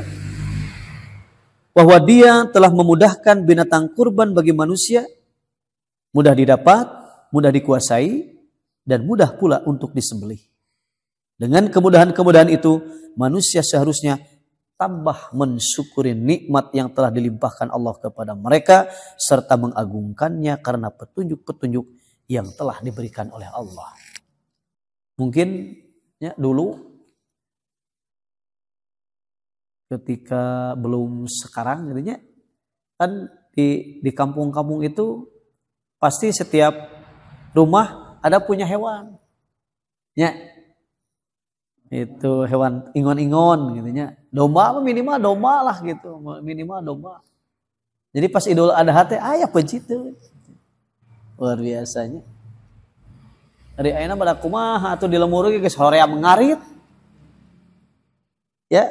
bahwa dia telah memudahkan binatang kurban bagi manusia, mudah didapat, mudah dikuasai, dan mudah pula untuk disembelih. Dengan kemudahan-kemudahan itu, manusia seharusnya tambah mensyukuri nikmat yang telah dilimpahkan Allah kepada mereka, serta mengagungkannya karena petunjuk-petunjuk yang telah diberikan oleh Allah. Mungkin ya, dulu ketika belum sekarang gitu, kan di kampung-kampung itu pasti setiap rumah ada punya hewan. Ya. Itu hewan ingon-ingon gitu nya. Domba minimal domba lah gitu, minimal domba. Jadi pas Idul Adha teh aya pejitu. Luar biasanya. Dari ayeuna pada kumaha atuh dilemureuh geus hoream ngarit. Ya.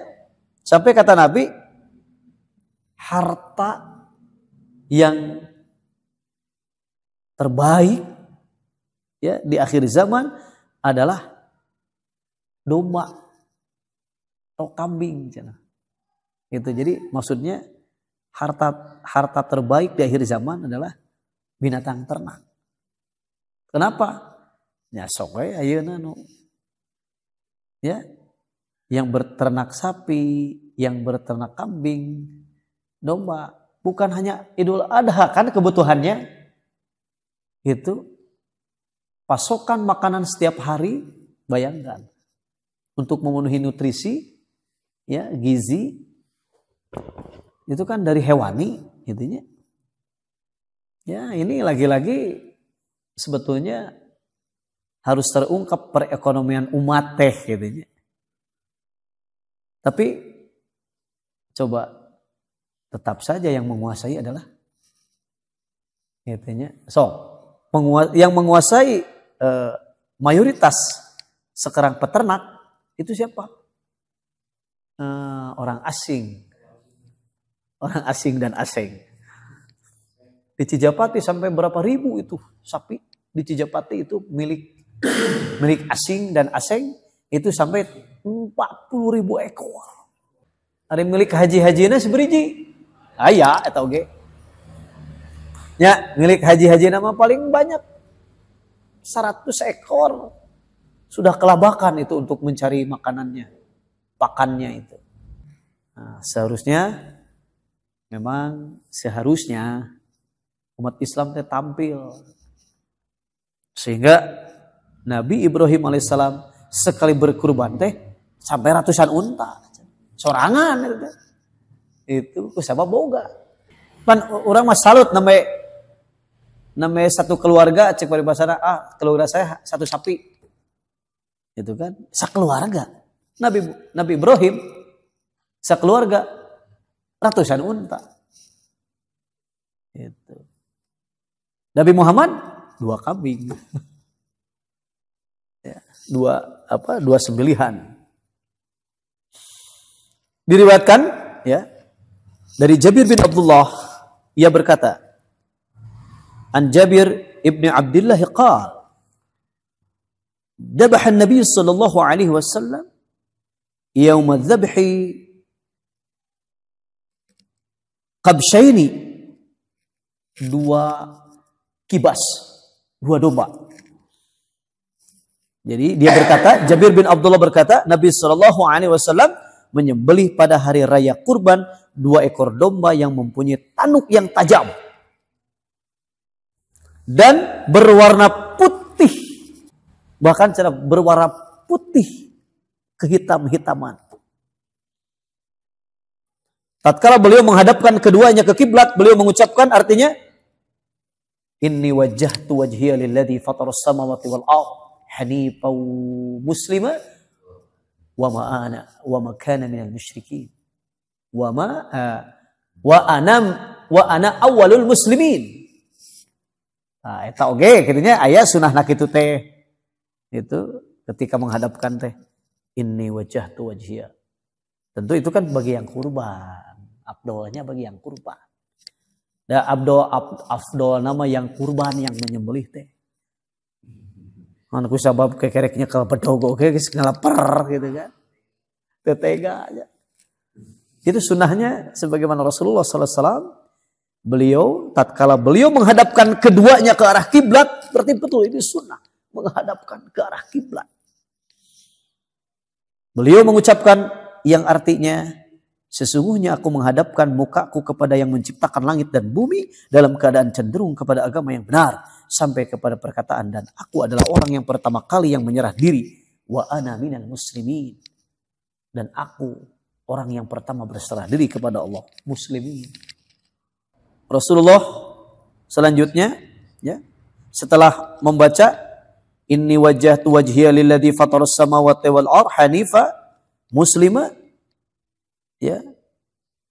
Sampai kata Nabi, harta yang terbaik ya di akhir zaman adalah domba atau kambing. Itu jadi maksudnya harta terbaik di akhir zaman adalah binatang ternak. Kenapa? Ya sok we ayeuna nu ya yang berternak sapi, yang berternak kambing, domba, bukan hanya Idul Adha kan kebutuhannya. Itu pasokan makanan setiap hari, bayangkan. Untuk memenuhi nutrisi, ya gizi, itu kan dari hewani, intinya. Ya ini lagi-lagi sebetulnya harus terungkap perekonomian umat teh, gitu. Tapi coba tetap saja yang menguasai adalah, intinya. Yang menguasai mayoritas sekarang peternak itu siapa? Orang asing. Orang asing dan asing. Di Cijapati sampai berapa ribu itu sapi di Cijapati itu milik asing dan asing itu sampai 40.000 ekor. Ada milik haji-hajina seberiji. Aya eta oge. Ya, milik haji-hajina mah paling banyak 100 ekor. Sudah kelabakan itu untuk mencari makanannya, pakannya itu. Nah, seharusnya umat Islam teh tampil. Sehingga Nabi Ibrahim alaihissalam sekali berkurban teh sampai ratusan unta. Sorangan itu kusabab boga. Pan orang mah salut namanya satu keluarga cek paribasana, keluarga saya satu sapi. Itu kan sakeluarga. Nabi Ibrahim sakeluarga ratusan unta. Itu. Nabi Muhammad 2 kambing. Ya, 2 sembelihan. Diriwayatkan ya dari Jabir bin Abdullah, ia berkata, an Jabir ibn Abdullah qala ذبح النبي صلى الله عليه وسلم يوم الذبح قبشين 2 kibas, 2 domba. Jadi dia berkata, Jabir bin Abdullah berkata, Nabi sallallahu alaihi wasallam menyembelih pada hari raya kurban 2 ekor domba yang mempunyai tanuk yang tajam dan berwarna putih, bahkan cara berwarna putih kehitam-hitaman. Tatkala beliau menghadapkan keduanya ke kiblat, beliau mengucapkan artinya, Inni wajjahtu wajhiya lilladzi fataras samawati wal ardh hanifan muslima wa ma kana minal musyrikin wa ana awwalul muslimin. Nah, eta oge kieunya aya sunahna kitu teh. Itu ketika menghadapkan teh inni wajjahtu wajhiya. Tentu itu kan bagi yang kurban. Afdolnya bagi yang kurban. Da afdol nama yang kurban yang menyembelih teh. Anu sabab kekereknya ke pedogo ge geus ngalaper gitu kan. Teu tega aja. Itu sunnahnya sebagaimana Rasulullah SAW, beliau tatkala beliau menghadapkan keduanya ke arah kiblat, berarti betul ini sunnah, menghadapkan ke arah kiblat. Beliau mengucapkan yang artinya, sesungguhnya aku menghadapkan mukaku kepada yang menciptakan langit dan bumi dalam keadaan cenderung kepada agama yang benar, sampai kepada perkataan, dan aku adalah orang yang pertama kali yang menyerah diri, wa ana minal muslimin, dan aku orang yang pertama berserah diri kepada Allah, muslimin. Rasulullah selanjutnya, ya, setelah membaca inni wajjahtu wajhiya lilladzi fataras samawati wal ardh hanifa muslima, ya,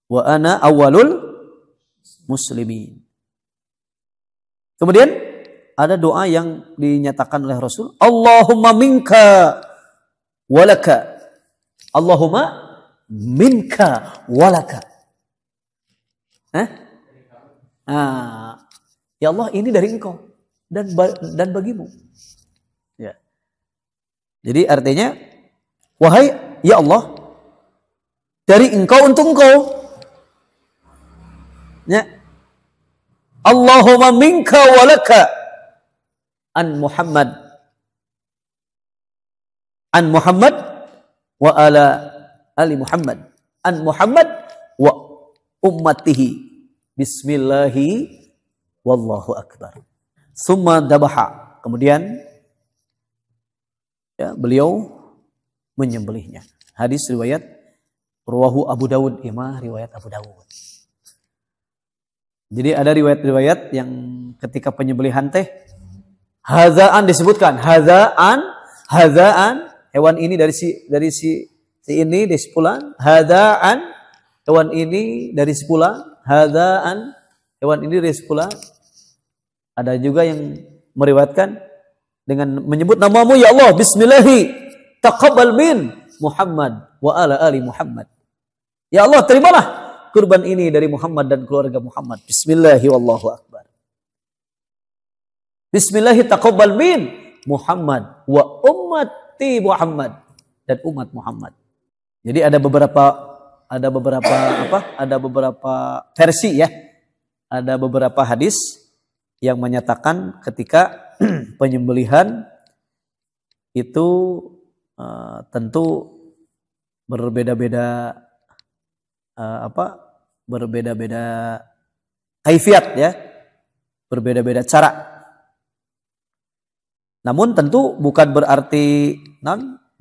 wa ana awwalul muslimin. Kemudian ada doa yang dinyatakan oleh Rasul, Allahumma minka walaka, Allahumma minka walaka. Ya Allah, ini dari Engkau dan bagimu. Ya. Jadi artinya, wahai ya Allah, dari Engkau untuk Engkau. Ya. Allahumma minka walaka an Muhammad wa ala ali Muhammad, an Muhammad wa ummatihi. Bismillahi wallahu akbar. Summa dabaha. Kemudian ya, beliau menyembelihnya. Hadis riwayat Rawahu Abu Dawud, riwayat Abu Dawud. Jadi ada riwayat-riwayat yang ketika penyembelihan teh hazaan disebutkan, hazaan hewan ini dari si ini dari sepulan, hazaan hewan ini dari sepulan, hadaan hewan ini dari sepulan. Ada juga yang meriwayatkan dengan menyebut namamu ya Allah, bismillahi taqabbal min Muhammad wa ala ali Muhammad. Ya Allah, terimalah kurban ini dari Muhammad dan keluarga Muhammad. Bismillahi wallahu akbar. Bismillahi taqabbal min Muhammad wa ummati Muhammad, dan umat Muhammad. Jadi ada beberapa versi ya. Ada beberapa hadis yang menyatakan ketika penyembelihan itu tentu berbeda-beda kaifiat ya. Berbeda-beda cara. Namun tentu bukan berarti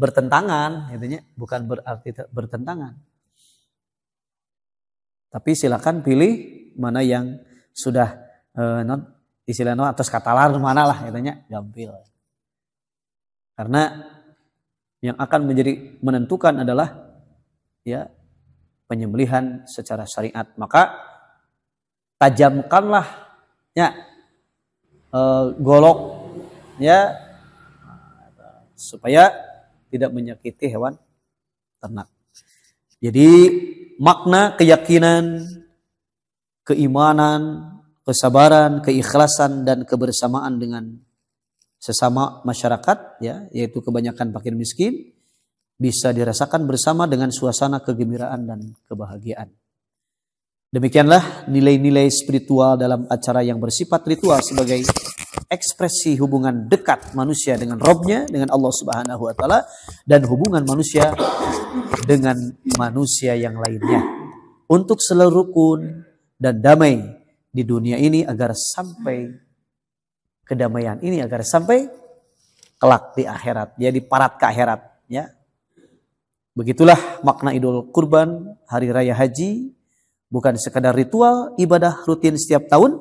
bertentangan, gitu ya. Bukan berarti bertentangan. Tapi silakan pilih mana yang sudah istilahnya atas katalar mana lah katanya gampil. Karena yang akan menjadi menentukan adalah ya penyembelihan secara syariat. Maka tajamkanlah ya golok ya supaya tidak menyakiti hewan ternak. Jadi makna keyakinan, keimanan, kesabaran, keikhlasan dan kebersamaan dengan sesama masyarakat ya, yaitu kebanyakan fakir miskin, bisa dirasakan bersama dengan suasana kegembiraan dan kebahagiaan. Demikianlah nilai-nilai spiritual dalam acara yang bersifat ritual sebagai ekspresi hubungan dekat manusia dengan Rabb-nya, dengan Allah Subhanahu wa taala, dan hubungan manusia dengan manusia yang lainnya untuk selalu rukun dan damai di dunia ini agar sampai kedamaian ini agar sampai kelak di akhirat, ya di parat ke akhirat ya. Begitulah makna Idul Kurban, hari raya haji, bukan sekadar ritual ibadah rutin setiap tahun,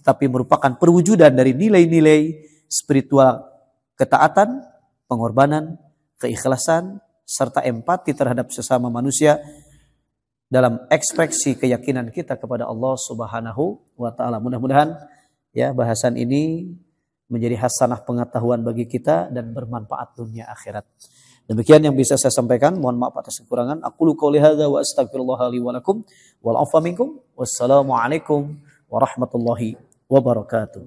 tetapi merupakan perwujudan dari nilai-nilai spiritual ketaatan, pengorbanan, keikhlasan, serta empati terhadap sesama manusia dalam ekspresi keyakinan kita kepada Allah Subhanahu wa taala. Mudah-mudahan ya bahasan ini menjadi hasanah pengetahuan bagi kita dan bermanfaat dunia akhirat. Demikian yang bisa saya sampaikan. Mohon maaf atas kekurangan. Aqulu qouli hadza wa astaghfirullah li wa lakum wal afwa minkum. Wassalamu alaikum warahmatullahi wabarakatuh.